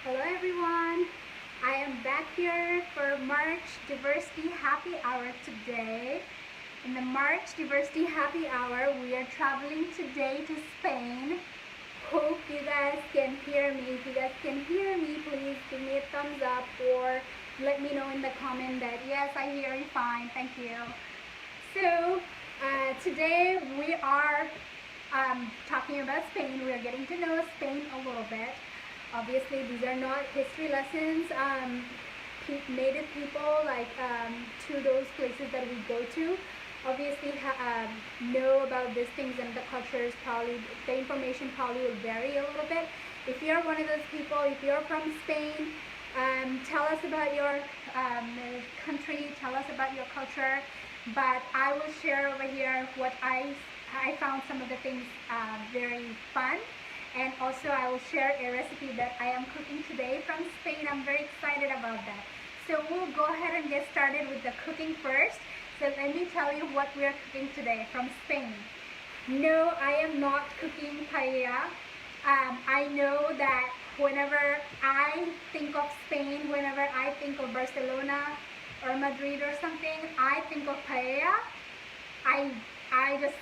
Hello everyone, I am back here for March Diversity Happy Hour today. In the March Diversity Happy Hour, we are traveling today to Spain. Hope you guys can hear me. If you guys can hear me, please give me a thumbs up or let me know in the comment that yes, I hear you fine, thank you. So today we are talking about Spain. We are getting to know Spain a little bit. Obviously, these are not history lessons. Native people, like to those places that we go to, obviously know about these things, and the cultures probably, the information probably will vary a little bit. If you're one of those people, if you're from Spain, tell us about your country, tell us about your culture. But I will share over here what I found some of the things very fun. And also I will share a recipe that I am cooking today from Spain. I'm very excited about that. So we'll go ahead and get started with the cooking first. So let me tell you what we are cooking today from Spain. No, I am not cooking paella. I know that whenever I think of Spain, whenever I think of Barcelona or Madrid or something, I think of paella. I just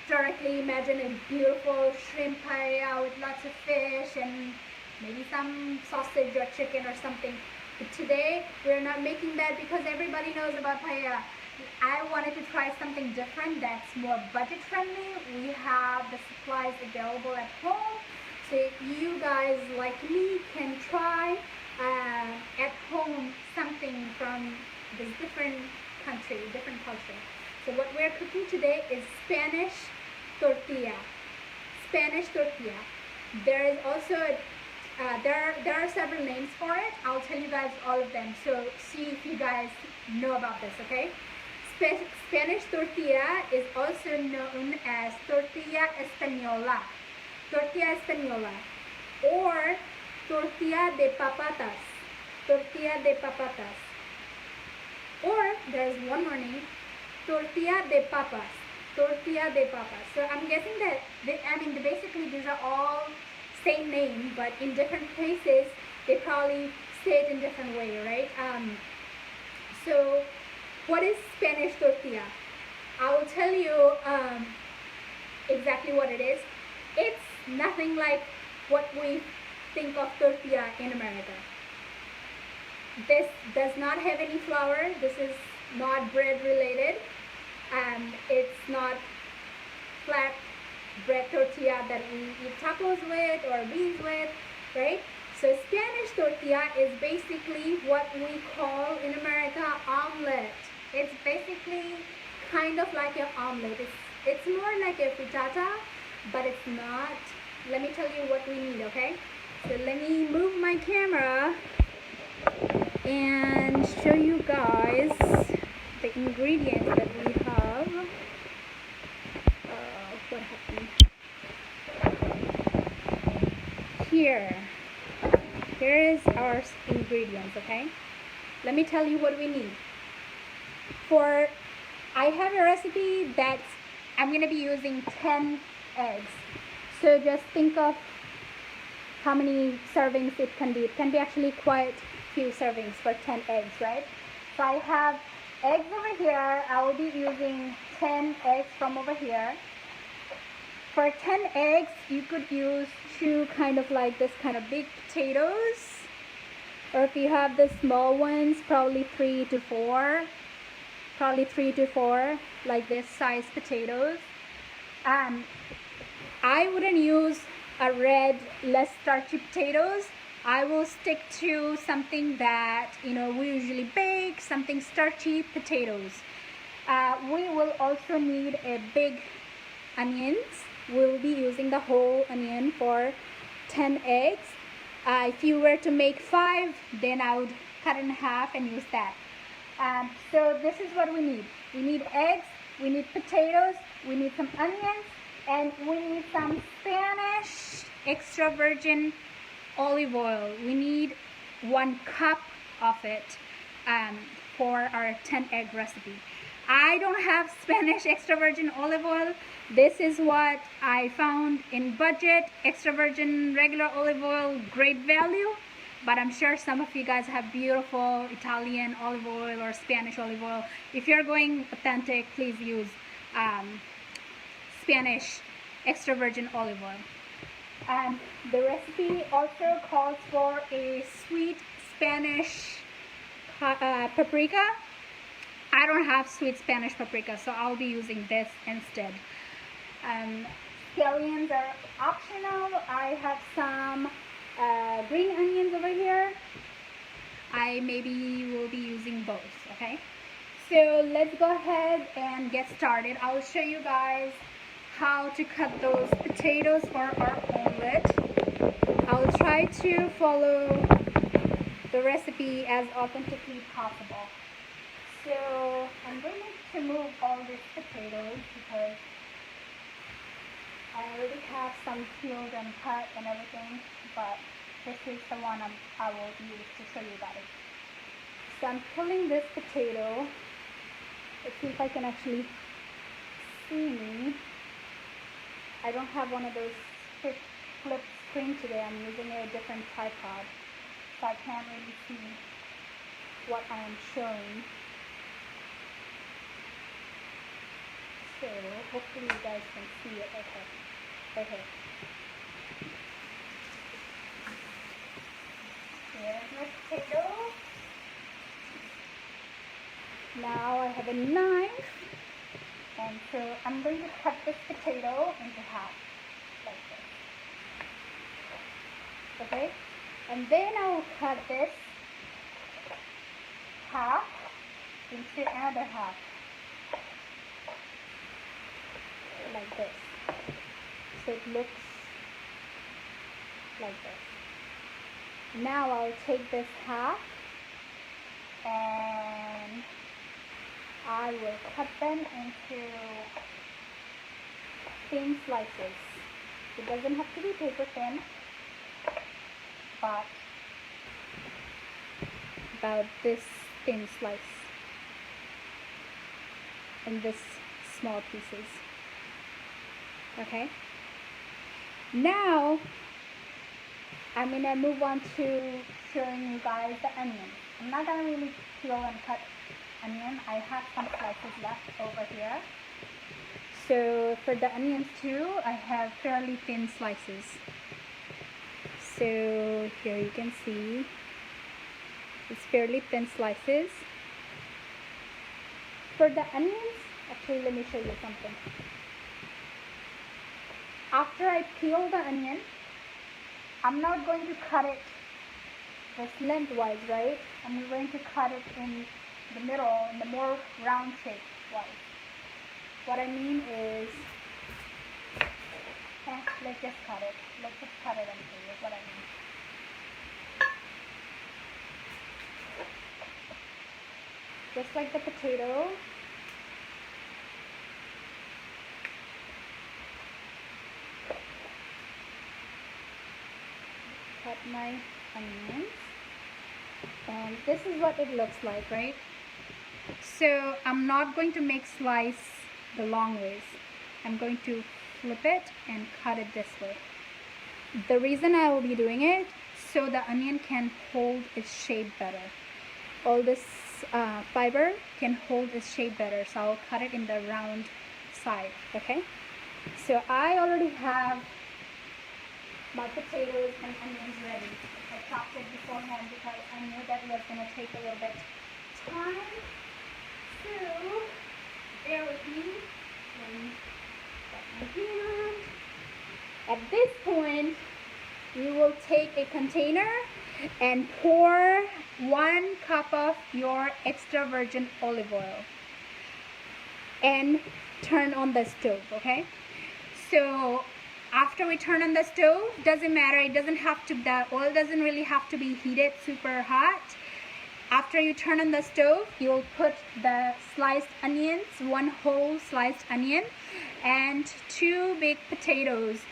directly imagine a beautiful shrimp paella with lots of fish and maybe some sausage or chicken or something. But today we're not making that because everybody knows about paella. I wanted to try something different that's more budget friendly. We have the supplies available at home, so you guys like me can try at home something from this different country, different culture. So what we're cooking today is Spanish tortilla. Spanish tortilla. There is also there are several names for it. I'll tell you guys all of them. So see if you guys know about this, okay? Spanish tortilla is also known as tortilla española. Tortilla española, or tortilla de patatas. Tortilla de patatas. Or there's one more name, tortilla de papas. Tortilla de papas. So I'm guessing that basically these are all same name, but in different places they probably say it in different way, right? So what is Spanish tortilla? I will tell you exactly what it is. It's nothing like what we think of tortilla in America. This does not have any flour. This is not bread related. It's not flat bread tortilla that we eat tacos with or beans with, right? So Spanish tortilla is basically what we call in America omelet. It's basically kind of like an omelet. It's more like a frittata, but it's not. Let me tell you what we need, okay? So let me move my camera and show you guys the ingredients that we have. What happened? Here is our ingredients, okay? Let me tell you what we need. I have a recipe that I'm going to be using 10 eggs. So just think of how many servings it can be. It can be actually quite few servings for 10 eggs, right? So I have eggs over here. I will be using 10 eggs from over here. For 10 eggs, you could use two kind of like this kind of big potatoes. Or if you have the small ones, probably 3 to 4. Probably 3 to 4, like this size potatoes. I wouldn't use a red, less starchy potatoes. I will stick to something that we usually bake, something starchy potatoes. We will also need a big onions. We'll be using the whole onion for 10 eggs. If you were to make 5, then I would cut in half and use that. So this is what we need. We need eggs, we need potatoes, we need some onions, and we need some Spanish extra virgin olive oil. We need 1 cup of it for our 10 egg recipe. I don't have Spanish extra virgin olive oil. This is what I found in budget. Extra virgin regular olive oil, great value. but I'm sure some of you guys have beautiful Italian olive oil or Spanish olive oil. If you're going authentic, please use Spanish extra virgin olive oil. And the recipe also calls for a sweet Spanish paprika. I don't have sweet Spanish paprika, so I'll be using this instead. Scallions are optional. I have some green onions over here. I maybe will be using both, okay? So let's go ahead and get started. I'll show you guys how to cut those potatoes for our omelet. I'll try to follow the recipe as authentically possible. So I'm going to move all these potatoes because I already have some peeled and cut and everything, but this is the one I will use to show you guys. So I'm pulling this potato. Let's see if I can actually see me. I don't have one of those flip screen today. I'm using a different tripod, so I can't really see what I am showing. So hopefully you guys can see it. Okay. Here's my potato. Now I have a knife, and so I'm going to cut this potato into half, like this. Okay? And then I will cut this half into another half, like this. So it looks like this. Now I'll take this half and I will cut them into thin slices. It doesn't have to be paper thin, but about this thin slice and this small pieces. Okay? Now I'm gonna move on to showing you guys the onion. I'm not gonna really peel and cut onion. I have some slices left over here. So for the onions too, I have fairly thin slices. So here you can see it's fairly thin slices. For the onions, actually let me show you something. After I peel the onion, I'm not going to cut it this lengthwise, right? I'm going to cut it in the middle, in the more round shape wise. What I mean is, let's just cut it. Let's just cut it and show you what I mean. Just like the potato, cut my onions, and this is what it looks like, right? So I'm not going to make slice the long ways. I'm going to flip it and cut it this way. The reason I will be doing it, so the onion can hold its shape better. All this fiber can hold its shape better, so I'll cut it in the round side. Okay, so I already have my potatoes and onions ready. I chopped it beforehand because I knew that it was going to take a little bit time. So bear with me. At this point, you will take a container and pour 1 cup of your extra virgin olive oil and turn on the stove. Okay, so after we turn on the stove, doesn't matter, it doesn't have to, the oil doesn't really have to be heated super hot. After you turn on the stove, you'll put the sliced onions, 1 whole sliced onion, and 2 big potatoes,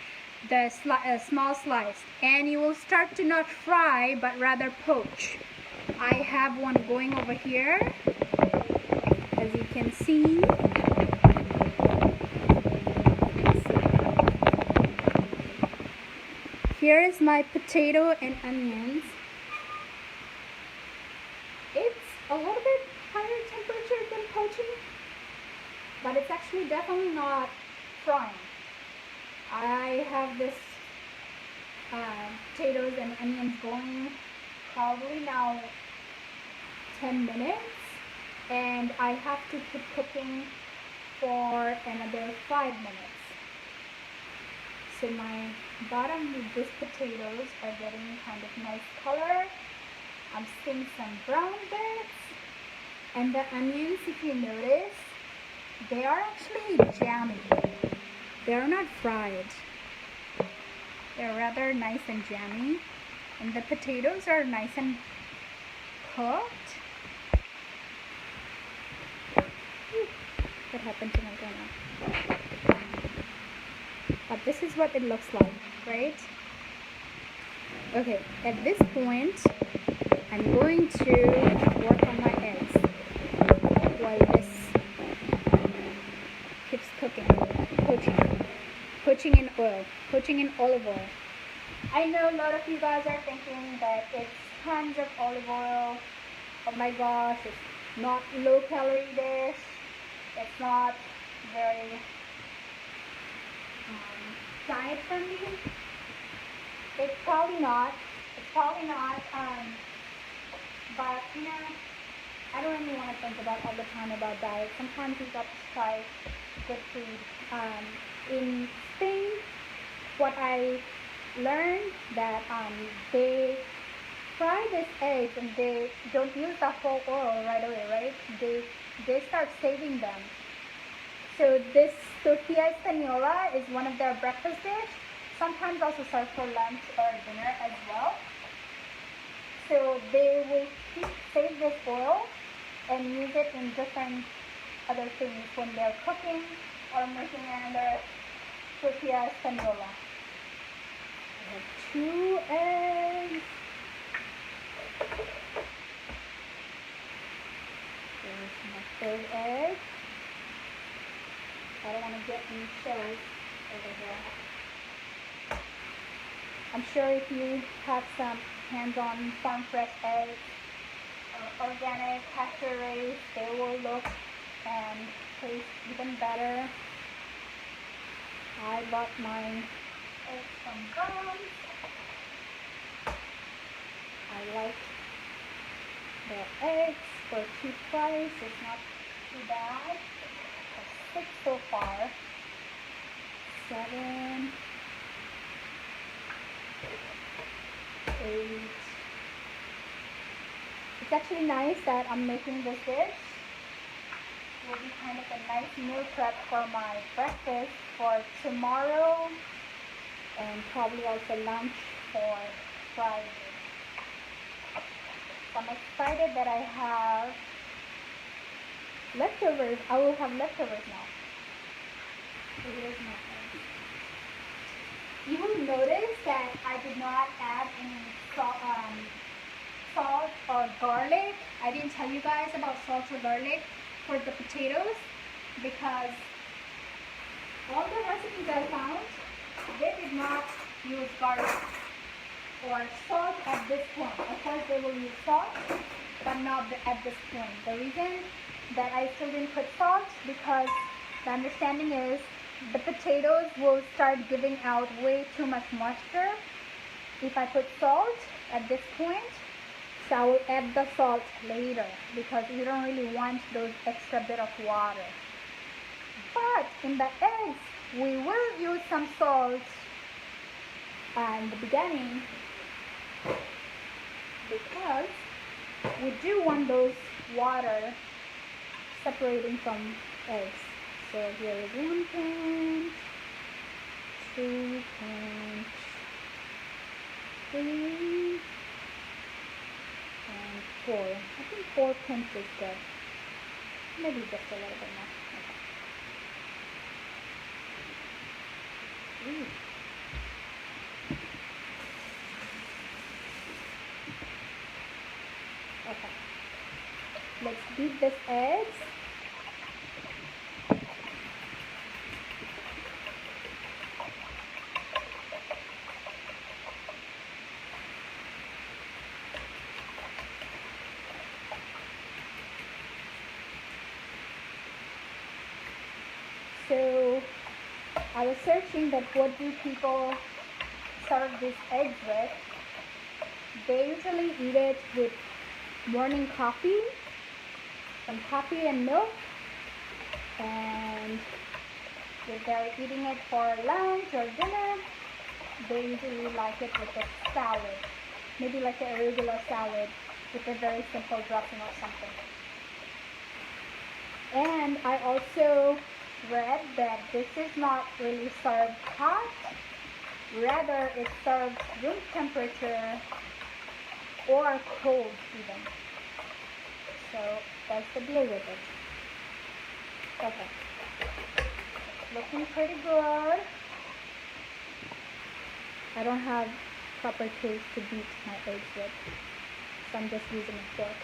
the small slice, and you will start to not fry but rather poach. I have one going over here, as you can see. Here is my potato and onions. a little bit higher temperature than poaching, but it's actually definitely not frying. I have this potatoes and onions going probably now 10 minutes, and I have to keep cooking for another 5 minutes. So my bottom of these potatoes are getting kind of nice color. I'm seeing some brown bits, and the onions, if you notice, they are actually jammy. They are not fried. They're rather nice and jammy, and the potatoes are nice and cooked. What happened to my camera? But this is what it looks like, right? Okay, at this point, I'm going to work on my eggs while this keeps cooking, poaching in oil, poaching in olive oil. I know a lot of you guys are thinking that it's tons of olive oil. Oh my gosh, it's not low calorie dish. It's not very diet friendly. It's probably not. But you know, I don't really want to think about all the time about diet. Sometimes you got to try good food. In Spain, what I learned that they fry these eggs and they don't use the whole oil right away, right? They start saving them. So this tortilla española is one of their breakfast dish. Sometimes also served for lunch or dinner as well. So they will save this oil and use it in different other things when they're cooking or making another tortilla española. I have 2 eggs. There's my 3rd egg. I don't want to get any shells over here. I'm sure if you have some hands-on farm fresh eggs or organic pasture raised, they will look and taste even better. I bought my eggs from Gums. I like the eggs for cheap price. It's not too bad. 6 so far. 7, 8. It's actually nice that I'm making this dish. It will be kind of a nice meal prep for my breakfast for tomorrow and probably also lunch for Friday. So I'm excited that I have leftovers. I will have leftovers now. So here's my egg. You will notice that I did not add any salt or garlic. I didn't tell you guys about salt or garlic for the potatoes because all the recipes I found, they did not use garlic or salt at this point. Of course they will use salt, but not at this point. The reason that I still didn't put salt because the understanding is the potatoes will start giving out way too much moisture if I put salt at this point. So I will add the salt later because you don't really want those extra bit of water. But in the eggs, we will use some salt in the beginning because we do want those water separating from eggs. So here is 1 pinch, 2 pinch, 3, and 4. I think 4 pinch is good. Maybe just a little bit more. Okay. Ooh. Okay. Let's beat this eggs. I was searching that what do people serve these eggs with. They usually eat it with morning coffee, some coffee and milk, and if they're eating it for lunch or dinner, they usually like it with a salad, maybe like a regular salad with a very simple dressing or something. And I also read that this is not really served hot, rather it's served room temperature or cold even. So that's the deal with it. Okay, looking pretty good. I don't have proper tools to beat my eggs with, so I'm just using a fork.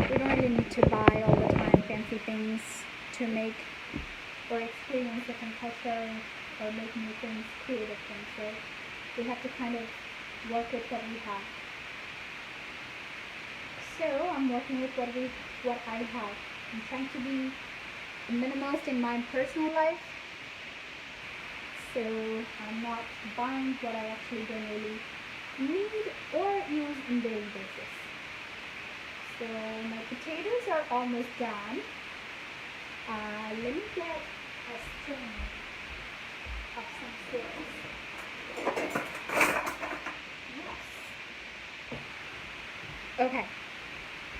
We don't really need to buy all the time fancy things to make or experience different culture or make new things, creative things. So we have to kind of work with what we have. So I'm working with what I have. I'm trying to be a minimalist in my personal life. So I'm not buying what I actually don't really need or use on a daily basis. So my potatoes are almost done. Let me get a spoon of some sauce. Yes. Okay.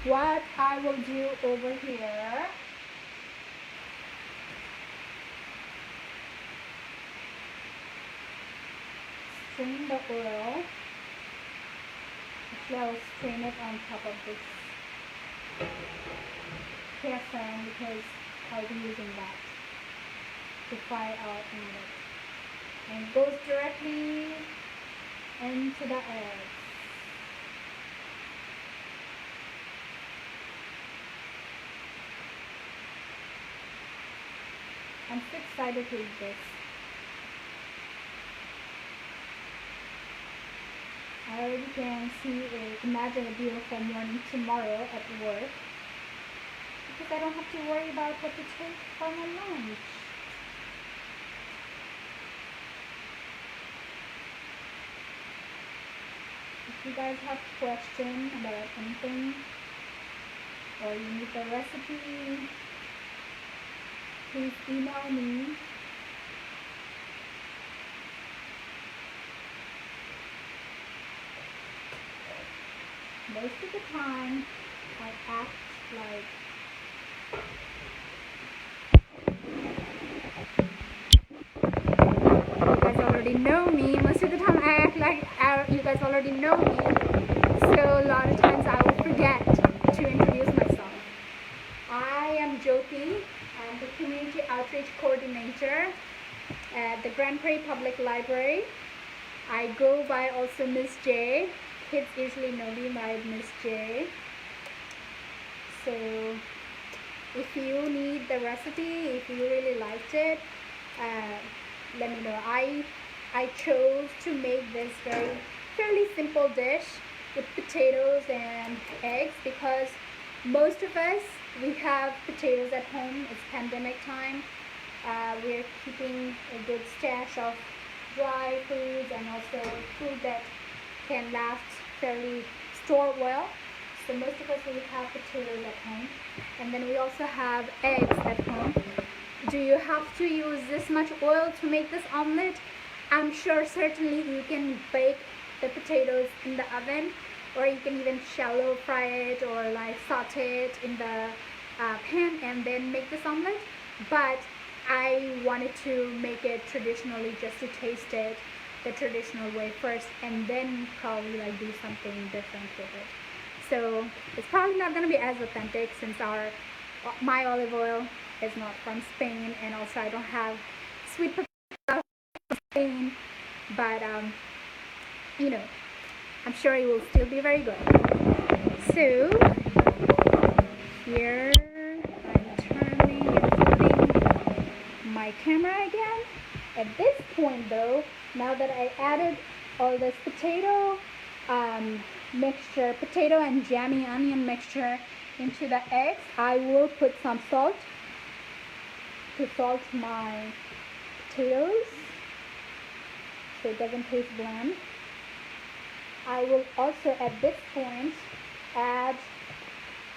What I will do over here, strain the oil. Actually, I will strain it on top of this cast iron because I'll be using that to fry our omelet. And it goes directly into the eggs. I'm so excited to eat this. I already can imagine a beautiful morning tomorrow at work because I don't have to worry about what to take for my lunch. If you guys have questions about anything or you need the recipe, please email me. Most of the time, I act like you guys already know me. Most of the time, I act like you guys already know me. So a lot of times, I will forget to introduce myself. I am Jyoti. I'm the Community Outreach Coordinator at the Grand Prairie Public Library. I go by also Miss J. Kids usually know me by Miss J. So if you need the recipe, if you really liked it, let me know. I chose to make this fairly simple dish with potatoes and eggs because most of us, we have potatoes at home. It's pandemic time. We're keeping a good stash of dry foods and also food that can last fairly store well. So most of us, we have potatoes at home, and then we also have eggs at home. Do you have to use this much oil to make this omelet? I'm sure certainly you can bake the potatoes in the oven, or you can even shallow fry it or like saute it in the pan and then make this omelet. But I wanted to make it traditionally just to taste it the traditional way first and then probably like do something different with it. So it's probably not going to be as authentic since my olive oil is not from Spain, and also I don't have sweet paprika from Spain, but you know, I'm sure it will still be very good. So here I'm turning and flipping my camera again. At this point though, now that I added all this potato mixture, potato and jammy onion mixture into the eggs, I will put some salt to salt my potatoes so it doesn't taste bland. I will also at this point add,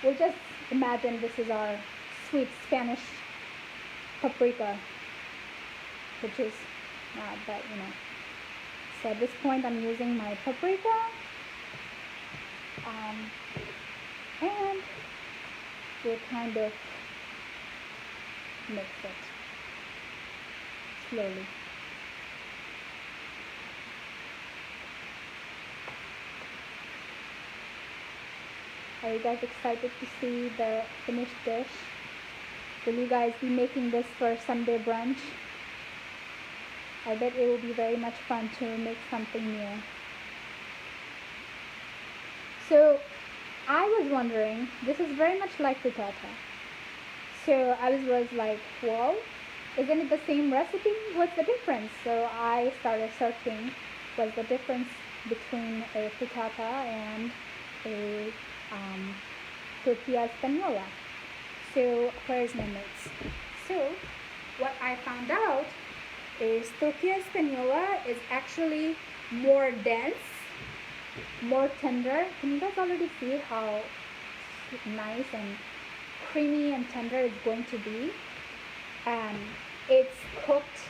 we'll just imagine this is our sweet Spanish paprika, which is not that, So at this point I'm using my paprika, and we'll kind of mix it slowly. Are you guys excited to see the finished dish? Will you guys be making this for Sunday brunch? I bet it will be very much fun to make something new. So I was wondering, this is very much like frittata. So I was like, well, isn't it the same recipe? What's the difference? So I started searching what's the difference between a frittata and a tortilla española. So where's my notes? So what I found out is tortilla española is actually more dense, more tender. Can you guys already see how nice and creamy and tender it's going to be? It's cooked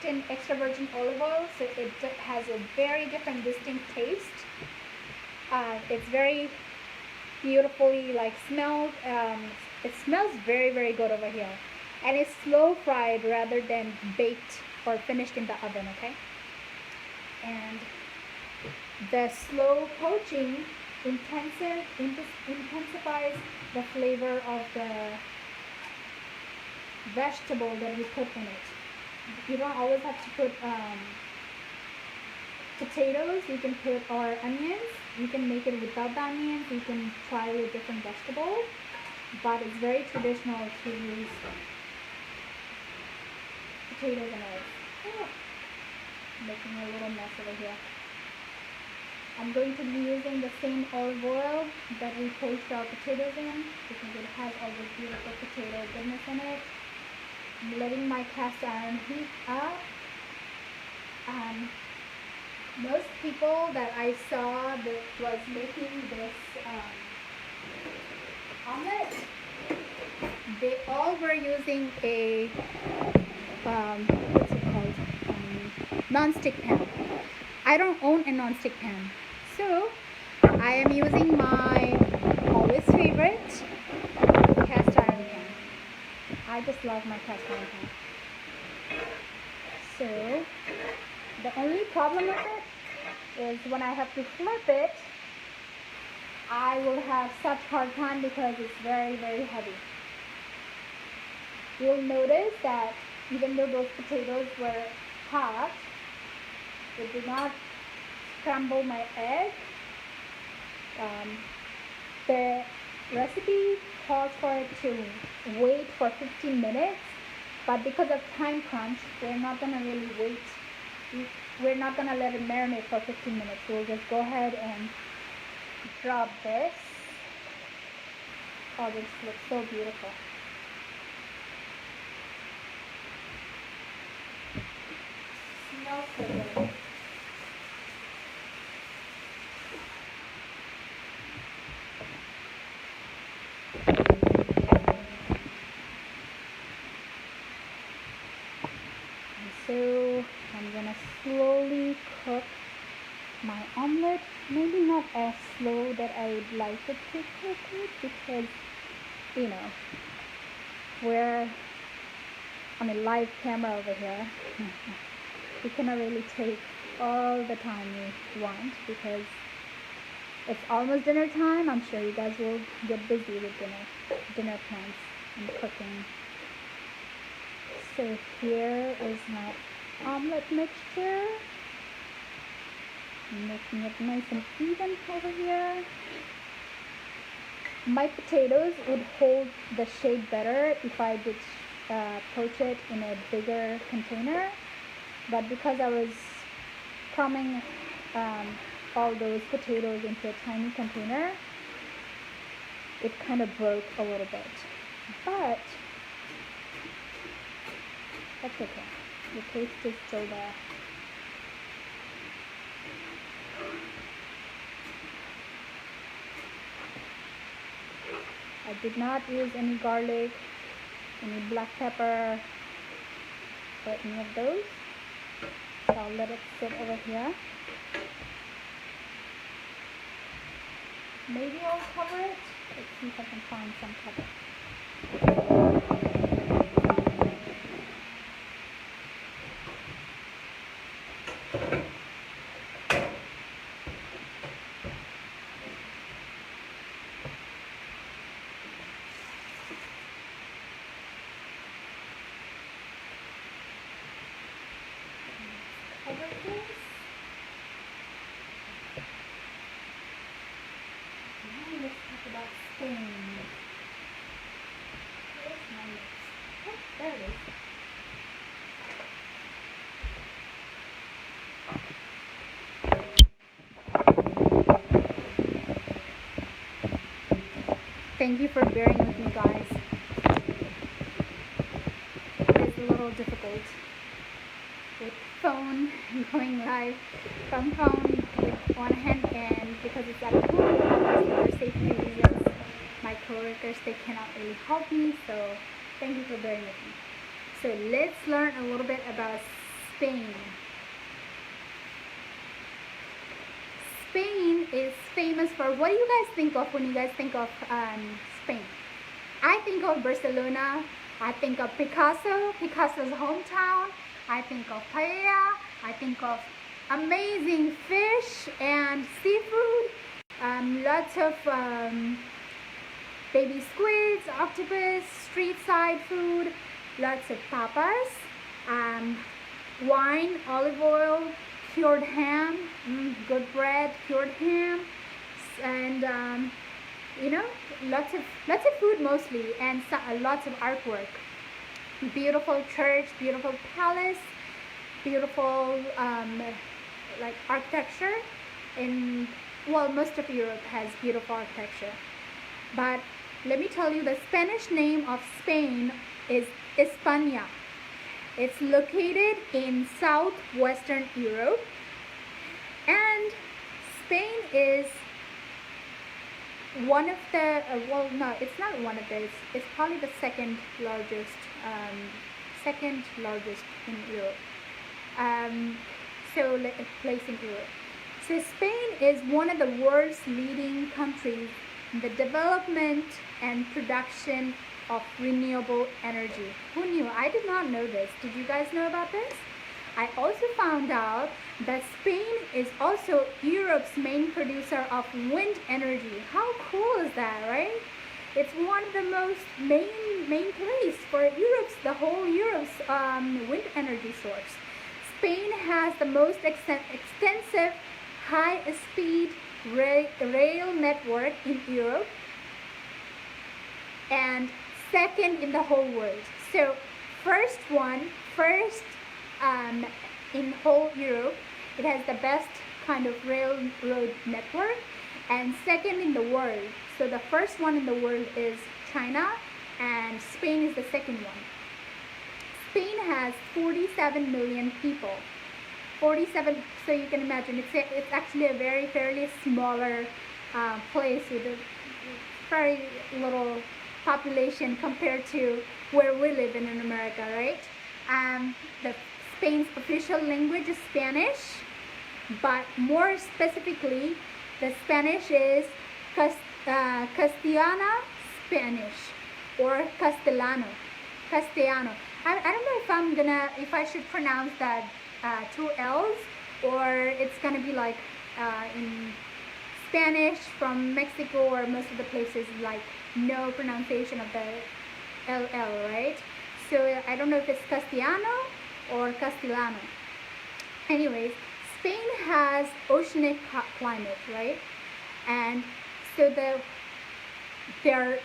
in extra virgin olive oil, so it has a very different distinct taste. It's very beautifully smelled. It smells very, very good over here, and it's slow fried rather than baked or finished in the oven. Okay, and the slow poaching intensifies the flavor of the vegetable that we put in it. You don't always have to put potatoes. You can put or onions. You can make it without the onions. You can try with different vegetables, but it's very traditional to use potatoes and eggs. Oh, making a little mess over here. I'm going to be using the same olive oil that we poached our potatoes in because it has all this beautiful potato goodness in it. I'm letting my cast iron heat up. Most people that I saw that was making this omelet, they all were using a what's it called? Non-stick pan. I don't own a non-stick pan, so I am using my always favorite cast iron pan. I just love my cast iron pan. So the only problem with it is when I have to flip it, I will have such hard time because it's very, very heavy. You'll notice that even though those potatoes were hot, it did not scramble my egg. The recipe calls for it to wait for 15 minutes, but because of time crunch, we're not going to really wait. We're not going to let it marinate for 15 minutes. We'll just go ahead and drop this. Oh, this looks so beautiful. Smells so good. So I'm gonna slowly cook my omelet. Maybe not as slow that I would like it to cook it because we're on a live camera over here. We cannot really take all the time we want because it's almost dinner time. I'm sure you guys will get busy with dinner plans and cooking. So here is my omelet mixture. I'm making it nice and even over here. My potatoes would hold the shade better if I did poach it in a bigger container, but because I was crumbing all those potatoes into a tiny container, it kind of broke a little bit. But That's okay. The taste is still there. I did not use any garlic, any black pepper, or any of those. So I'll let it sit over here. Maybe I'll cover it. Let's see if I can find some cover. Cover this. Now let's talk about Spain. Where's my notes? Oh, there it is. Thank you for bearing with me, guys. It's a little difficult with phone going live from phone with one hand, and because it's at home, obviously for safety reasons, my coworkers, they cannot really help me, so thank you for bearing with me. So let's learn a little bit about Spain. Spain is famous for, what do you guys think of when you guys think of Spain? I think of Barcelona. I think of Picasso, Picasso's hometown. I think of paella. I think of amazing fish and seafood. Lots of baby squids, octopus, street side food. Lots of tapas, wine, olive oil, cured ham, good bread, cured ham, and you know, lots of food mostly, and lots of artwork. Beautiful church, beautiful palace, beautiful like architecture. In, well, most of Europe has beautiful architecture, but let me tell you, the Spanish name of Spain is España. It's located in southwestern Europe, and Spain is one of the well, no, it's not one of the, it's probably the second largest in Europe, place in Europe. So Spain is one of the world's leading countries in the development and production of renewable energy. Who knew? I did not know this. Did you guys know about this? I also found out that Spain is also Europe's main producer of wind energy. How cool is that, right? It's one of the most main place for the whole Europe's wind energy source. Spain has the most extensive high-speed rail network in Europe, and second in the whole world. So first in whole Europe, it has the best kind of railroad network, and second in the world. So the first one in the world is China, and Spain is the second one. Spain has 47 million people. 47, so you can imagine it's actually a fairly smaller place with a very little population compared to where we live in America, right? The Spain's official language is Spanish, but more specifically, the Spanish is Castellana Spanish, or Castellano. I don't know if I should pronounce that two L's, or it's gonna be like in Spanish from Mexico or most of the places, like no pronunciation of the LL, right? So I don't know if it's Castellano or Castellano. Anyways, Spain has oceanic climate, right? And so their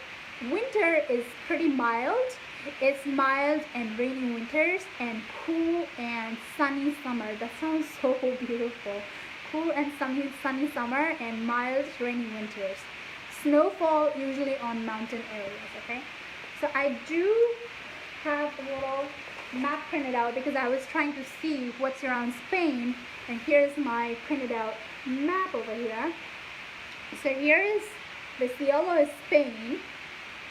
winter is pretty mild. It's mild and rainy winters, and cool and sunny summer. That sounds so beautiful. Cool and sunny summer, and mild rainy winters. Snowfall usually on mountain areas, okay? So I do have a little map printed out because I was trying to see what's around Spain, and here's my printed out map over here. So here is, this yellow is Spain,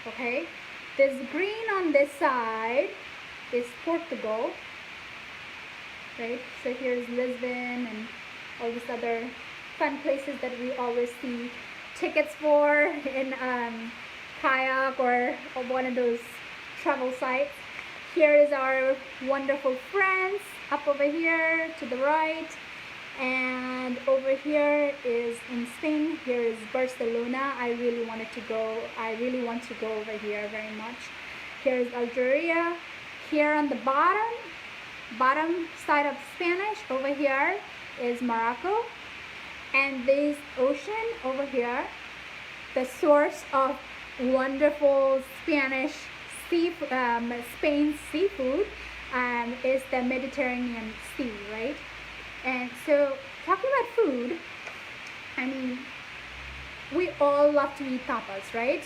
okay? This green on this side is Portugal, right? So here's Lisbon and all these other fun places that we always see tickets for in kayak or one of those travel sites. Here is our wonderful France up over here to the right, and over here is in Spain. Here is Barcelona. I really want to go over here very much. Here is Algeria. Here on the bottom side of Spanish over here is Morocco, and this ocean over here, the source of wonderful Spain's seafood is the Mediterranean Sea, right? And so, talking about food, I mean, we all love to eat tapas, right?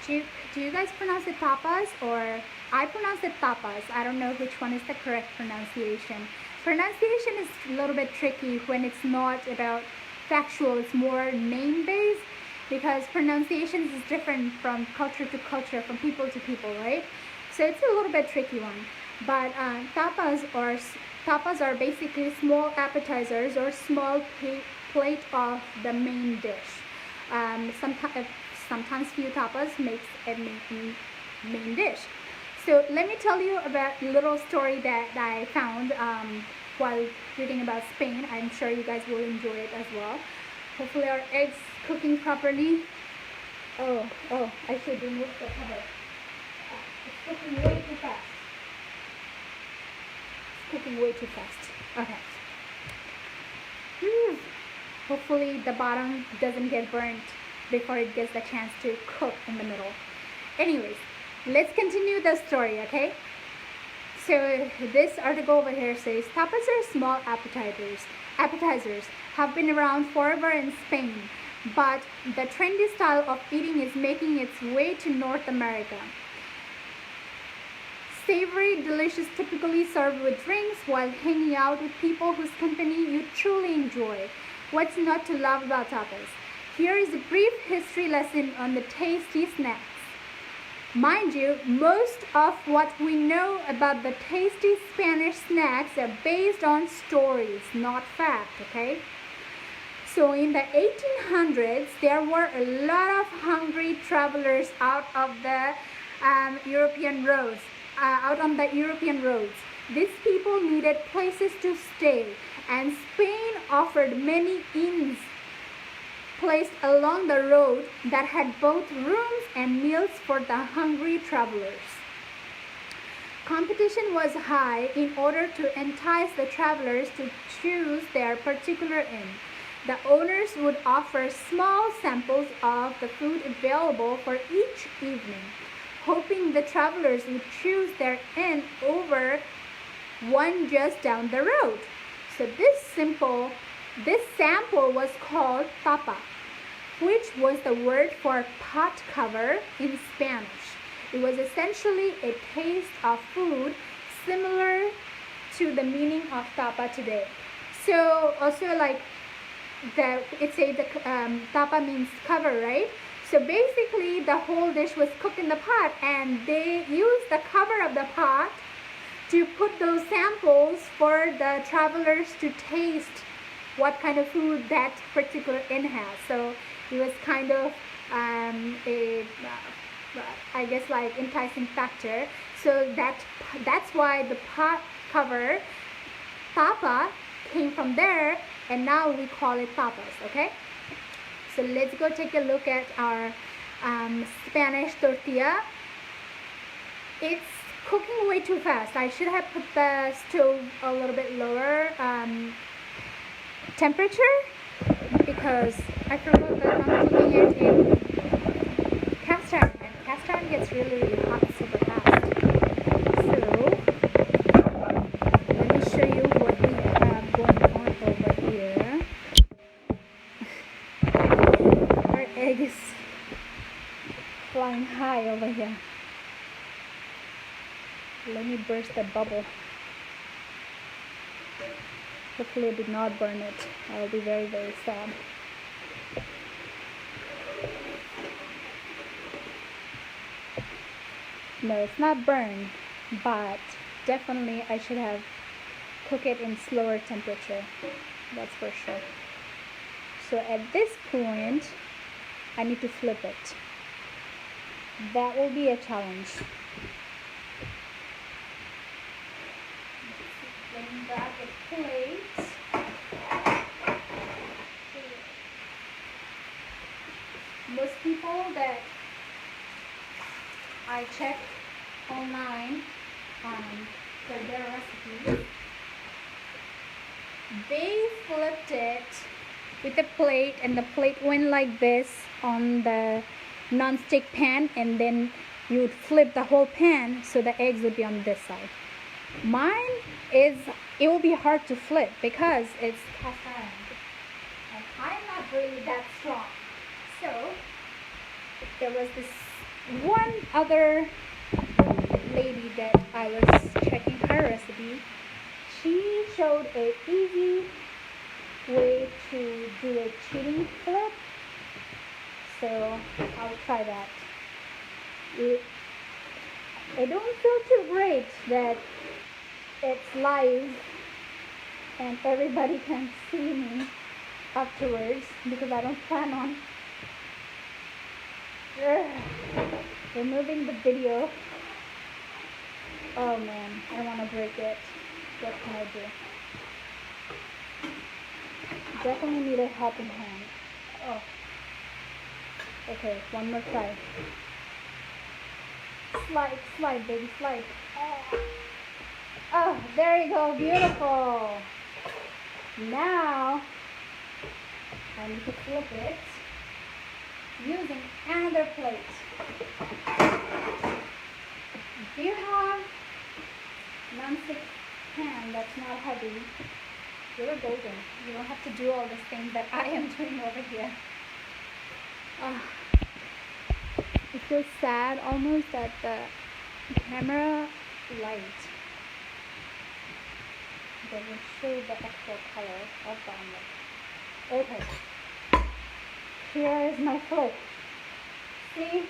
Do you guys pronounce it tapas, or I pronounce it tapas? I don't know which one is the correct pronunciation. Pronunciation is a little bit tricky when it's not about factual, it's more name-based, because pronunciation is different from culture to culture, from people to people, right? So it's a little bit tricky one. But tapas are basically small appetizers or small plate of the main dish. Sometimes few tapas makes a main dish. So let me tell you about a little story that I found while reading about Spain. I'm sure you guys will enjoy it as well. Hopefully our eggs cooking properly. Oh, I should remove the cover. It's cooking way too fast. It's cooking way too fast. Okay. Hopefully the bottom doesn't get burnt before it gets the chance to cook in the middle. Anyways, let's continue the story, okay? So this article over here says, tapas are small appetizers have been around forever in Spain, but the trendy style of eating is making its way to North America. Savory, delicious, typically served with drinks while hanging out with people whose company you truly enjoy. What's not to love about tapas? Here is a brief history lesson on the tasty snacks. Mind you, most of what we know about the tasty Spanish snacks are based on stories, not fact, okay? So in the 1800s, there were a lot of hungry travelers out on the European roads. These people needed places to stay, and Spain offered many inns placed along the road that had both rooms and meals for the hungry travelers. Competition was high in order to entice the travelers to choose their particular inn. The owners would offer small samples of the food available for each evening, hoping the travelers would choose their inn over one just down the road. So this sample was called tapa, which was the word for pot cover in Spanish. It was essentially a taste of food similar to the meaning of tapa today. So also like tapa means cover, right? So basically the whole dish was cooked in the pot, and they used the cover of the pot to put those samples for the travelers to taste what kind of food that particular inn has. So it was kind of I guess like enticing factor. So that's why the pot cover tapa came from there, and now we call it tapas, okay? So let's go take a look at our Spanish tortilla. It's cooking way too fast. I should have put the stove a little bit lower temperature, because I forgot that I'm cooking it in cast iron, and cast iron gets really, really hot super fast. So let me show you what we have going on over here. Our egg is flying high over here. burst that bubble. Hopefully I did not burn it. I will be very, very sad. No, it's not burned, but definitely I should have cooked it in slower temperature. That's for sure. So at this point, I need to flip it. That will be a challenge. Bring back a plate. Most people that I check online for their recipes, they flipped it with a plate, and the plate went like this on the non-stick pan, and then you would flip the whole pan so the eggs would be on this side. Mine is, it will be hard to flip because it's cast iron, and I'm not really that strong. So there was this one other lady that I was checking her recipe. She showed an easy way to do a cheating flip, so I'll try that. I don't feel too great that it's live and everybody can see me afterwards, because I don't plan on removing the video. Oh man, I don't want to break it. What can I do? Definitely need a helping hand. Oh. Okay, one more try. Slide, slide, baby, slide. Oh, there you go, beautiful. Now, I need to flip it using another plate. If you have non-stick pan that's not heavy, you're golden. You don't have to do all these things that I am doing over here. It feels sad almost that the camera light doesn't show the actual color of the omelet. Okay, here is my flip. See,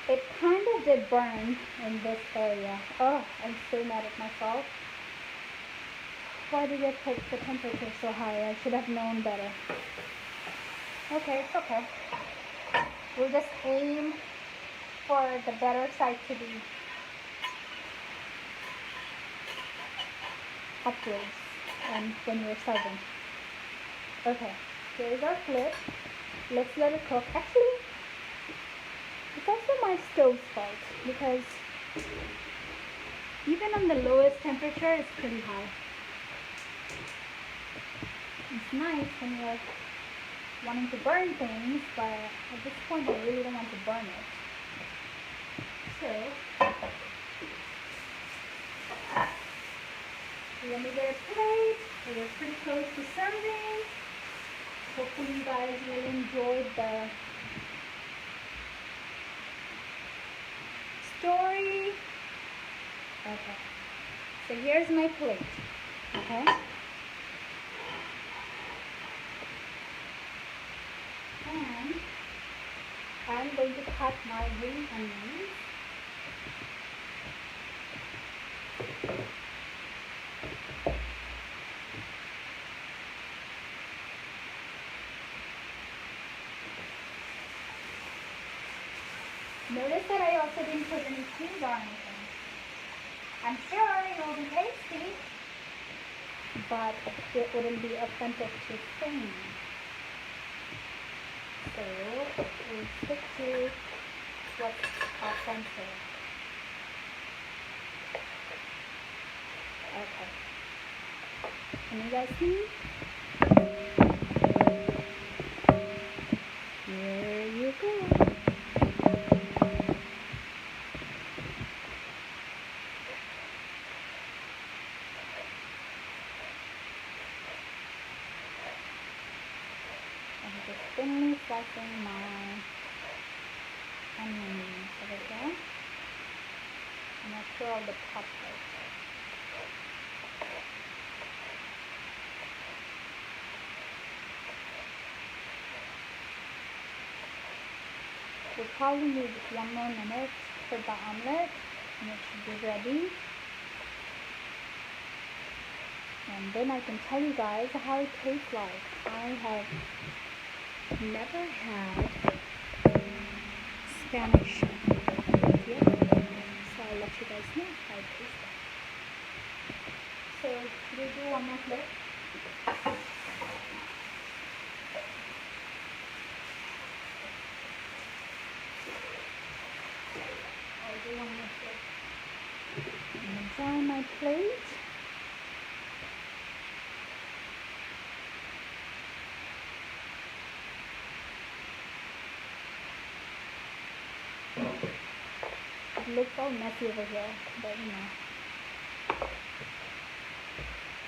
it kind of did burn in this area. Oh, I'm so mad at myself. Why did I put the temperature so high? I should have known better. Okay, it's okay. We'll just aim for the better side to be upwards and when you're serving. Okay, here's our flip. Let's let it cook. Actually, it's also my stove's fault, because even on the lowest temperature, it's pretty high. It's nice when you're wanting to burn things, but at this point I really don't want to burn it. So let me get a plate. We're pretty close to serving. Hopefully you guys really enjoyed the story. Okay, so here's my plate. Okay, and I'm going to cut my green onions. Notice that I also didn't put any cheese or anything. I'm sure it will be tasty, but it wouldn't be authentic to Spain. So we'll stick to what's authentic. Okay. Can you guys see? There you go. Just thinly slicing my onions over here. Make sure all the top parts. We'll probably need 1 more minute for the omelette and it should be ready. And then I can tell you guys how it tastes like. I have never had Spanish tortilla, so I'll let you guys know how it tastes like. So we do one more flip. I'll do one more flip. I'm gonna dry my plate. It looks all messy over here, but you know.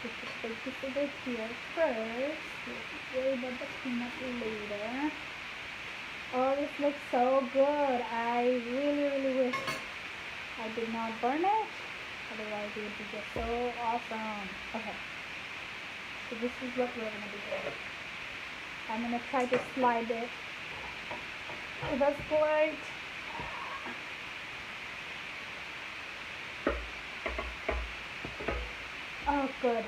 Just take this over here first. We'll worry about the peanut later. Oh, this looks so good. I really wish I did not burn it. Otherwise it would be just so awesome. Okay. So this is what we're going to be doing. I'm going to try to slide it with a sport. Oh, good.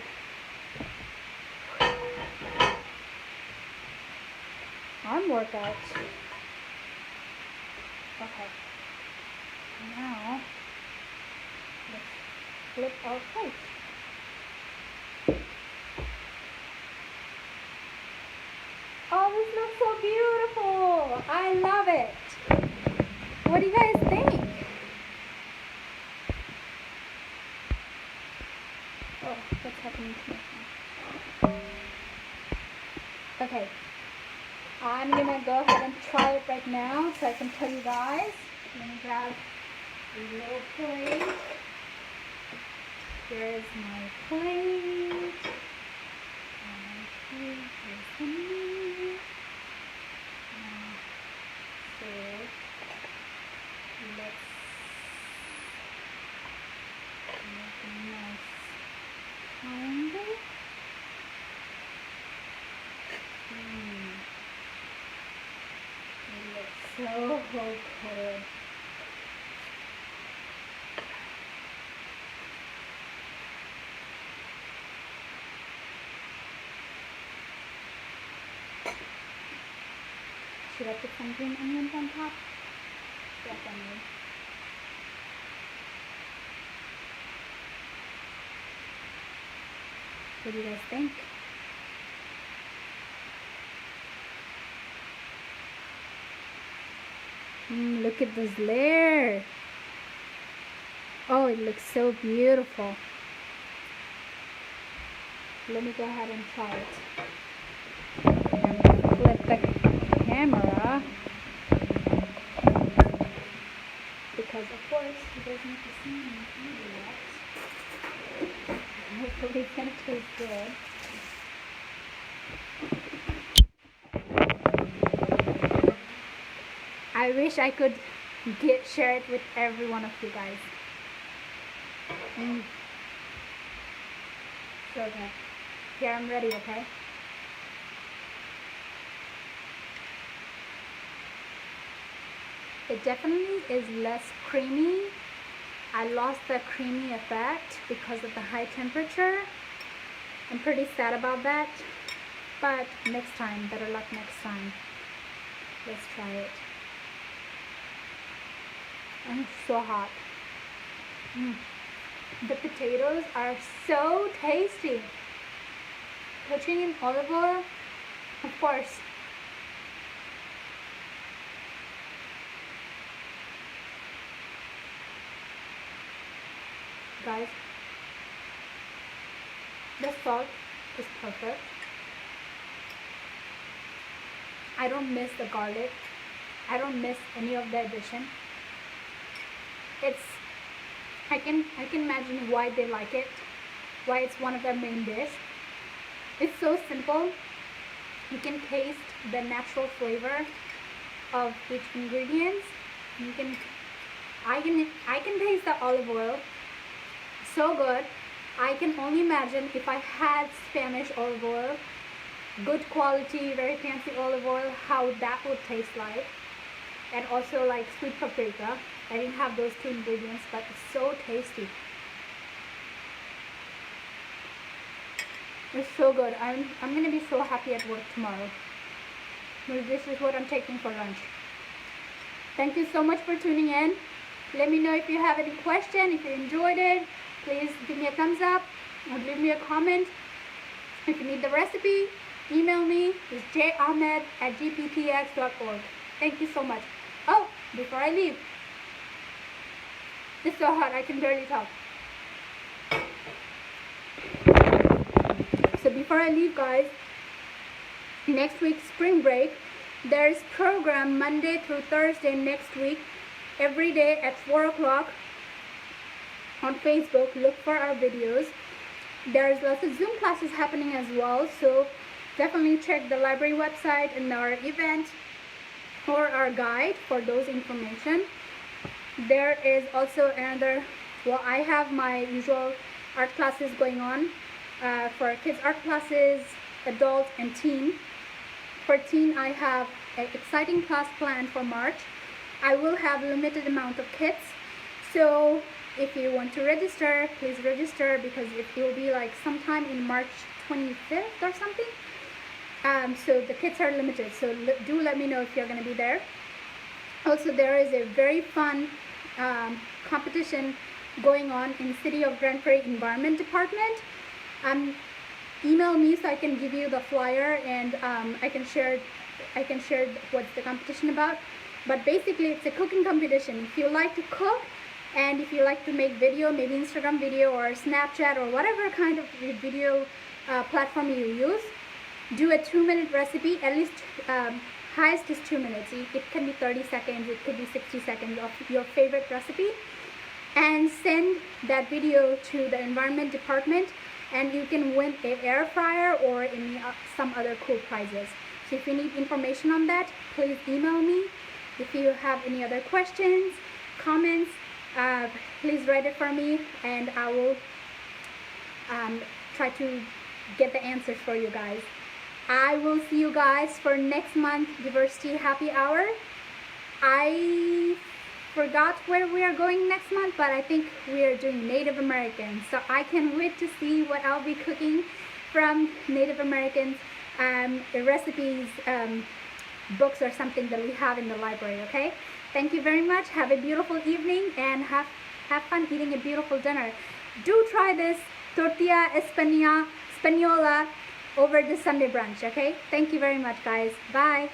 Arm workout. Okay. Now, let's flip our plate. Oh, this looks so beautiful. I love it. What do you guys think? Oh, what's happening to my phone? Okay. I'm gonna go ahead and try it right now so I can tell you guys. Let me grab a little plate. Here's my plate. And here's the meat. So let's make a nice triangle. It looks so good. Should I put some green onions on top? Yes, onion. What do you guys think? Look at this layer. Oh, it looks so beautiful. Let me go ahead and try it. I'm going to flip the camera because of course you guys need to see me eat it. Hopefully it's going to taste good. I wish I could share it with every one of you guys. So good. Here, I'm ready, okay? It definitely is less creamy. I lost the creamy effect because of the high temperature. I'm pretty sad about that. But next time, better luck next time. Let's try it. And it's so hot. The potatoes are so tasty. Putting in olive oil, of course. Guys, the salt is perfect. I don't miss the garlic. I don't miss any of the addition. I can imagine why they like it, why it's one of their main dish. It's so simple. You can taste the natural flavor of each ingredient. You can I can taste the olive oil. So good. I can only imagine if I had Spanish olive oil, good quality, very fancy olive oil, how that would taste like. And also like sweet paprika. I didn't have those two ingredients, but it's so tasty. It's so good. I'm gonna be so happy at work tomorrow. This is what I'm taking for lunch. Thank you so much for tuning in. Let me know if you have any question. If you enjoyed it, please give me a thumbs up or leave me a comment. If you need the recipe, email me. It's jahmed@gptx.org. Thank you so much. Oh, before I leave, it's so hot I can barely talk. So before I leave, guys, next week's spring break, there's program Monday through Thursday next week, every day at 4 o'clock on Facebook. Look for our videos. There's lots of Zoom classes happening as well, so definitely check the library website and our event or our guide for those information. There is also another, well, I have my usual art classes going on for kids art classes, adult and teen. For teen, I have an exciting class planned for March. I will have limited amount of kits, so if you want to register, please register, because it will be like sometime in March 25th or something. So the kits are limited, so do let me know if you're going to be there. Also, there is a very fun competition going on in City of Grand Prairie Environment Department. Email me so I can give you the flyer, and I can share what's the competition about. But basically, it's a cooking competition. If you like to cook, and if you like to make video, maybe Instagram video or Snapchat or whatever kind of video platform you use, do a 2-minute recipe. At least highest is 2 minutes. It can be 30 seconds, it could be 60 seconds of your favorite recipe, and send that video to the environment department, and you can win an air fryer or some other cool prizes. So if you need information on that, please email me. If you have any other questions, comments, please write it for me, and I will try to get the answers for you guys. I will see you guys for next month Diversity Happy Hour. I forgot where we are going next month, but I think we are doing Native Americans. So I can't wait to see what I'll be cooking from Native Americans recipes, books or something that we have in the library, okay? Thank you very much. Have a beautiful evening, and have fun eating a beautiful dinner. Do try this tortilla española over the Sunday brunch, okay? Thank you very much, guys. Bye.